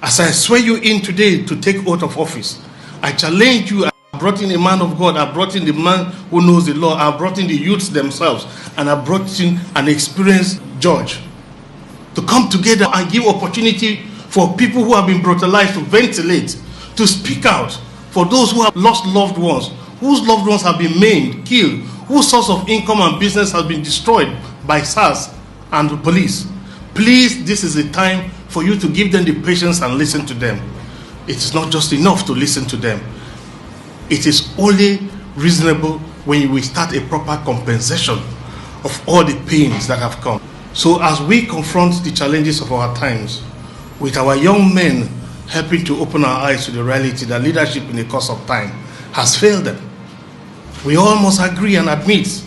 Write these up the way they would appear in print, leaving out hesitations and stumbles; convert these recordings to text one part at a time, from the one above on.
As I swear you in today to take oath of office, I challenge you. I brought in a man of God. I brought in the man who knows the law. I brought in the youths themselves. And I brought in an experienced judge to come together and give opportunity for people who have been brutalized to ventilate, to speak out, for those who have lost loved ones, whose loved ones have been maimed, killed, whose source of income and business has been destroyed by SARS and the police. Please, this is a time for you to give them the patience and listen to them. It is not just enough to listen to them. It is only reasonable when we start a proper compensation of all the pains that have come. So as we confront the challenges of our times, with our young men helping to open our eyes to the reality that leadership in the course of time has failed them, we all must agree and admit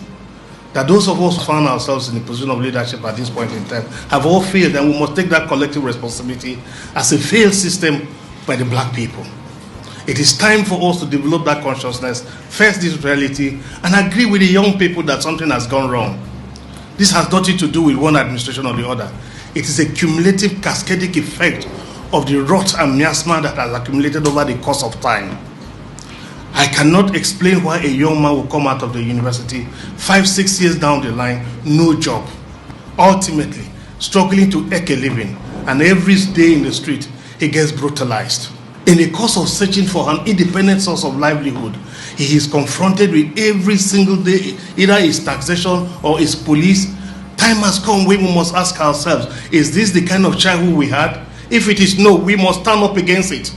that those of us who found ourselves in the position of leadership at this point in time have all failed, and we must take that collective responsibility as a failed system by the black people. It is time for us to develop that consciousness, face this reality, and agree with the young people that something has gone wrong. This has nothing to do with one administration or the other. It is a cumulative cascading effect of the rot and miasma that has accumulated over the course of time. I cannot explain why a young man will come out of the university 5-6 years down the line, no job, ultimately struggling to make a living, and every day in the street he gets brutalized. In the course of searching for an independent source of livelihood, he is confronted with every single day, either his taxation or his police. Time has come when we must ask ourselves, is this the kind of childhood we had? If it is no, we must stand up against it.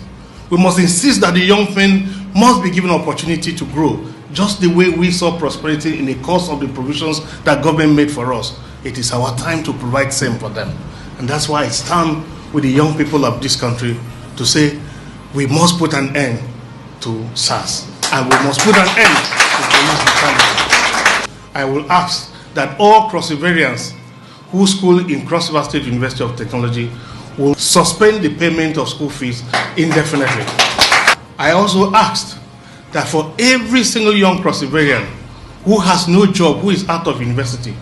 We must insist that the young men must be given opportunity to grow, just the way we saw prosperity in the course of the provisions that government made for us. It is our time to provide same for them. And that's why it's time with the young people of this country to say, we must put an end to SARS, and we must put an end to police brutality. I will ask that all Cross-Riverians who school in Cross River State University of Technology will suspend the payment of school fees indefinitely. I also asked that for every single young Cross-Riverian who has no job, who is out of university,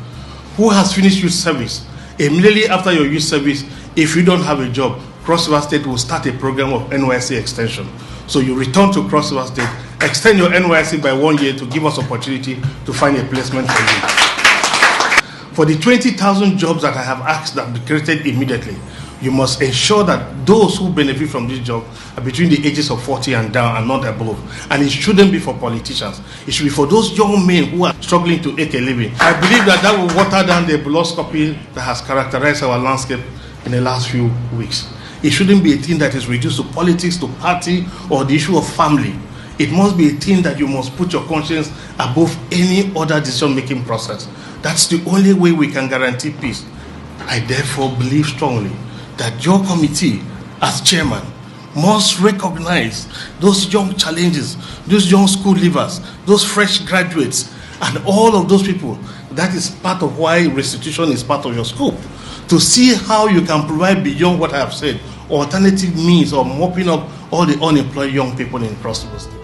who has finished youth service, immediately after your youth service, if you don't have a job, Cross River State will start a program of NYSC extension. So you return to Cross River State, extend your NYSC by 1 year to give us opportunity to find a placement for you. For the 20,000 jobs that I have asked that be created immediately, you must ensure that those who benefit from this job are between the ages of 40 and down and not above. And it shouldn't be for politicians. It should be for those young men who are struggling to make a living. I believe that that will water down the bureaucracy that has characterized our landscape in the last few weeks. It shouldn't be a thing that is reduced to politics, to party, or the issue of family. It must be a thing that you must put your conscience above any other decision-making process. That's the only way we can guarantee peace. I therefore believe strongly that your committee, as chairman, must recognize those young challenges, those young school leavers, those fresh graduates, and all of those people. That is part of why restitution is part of your scope. To see how you can provide beyond what I have said, alternative means of mopping up all the unemployed young people in Cross River State.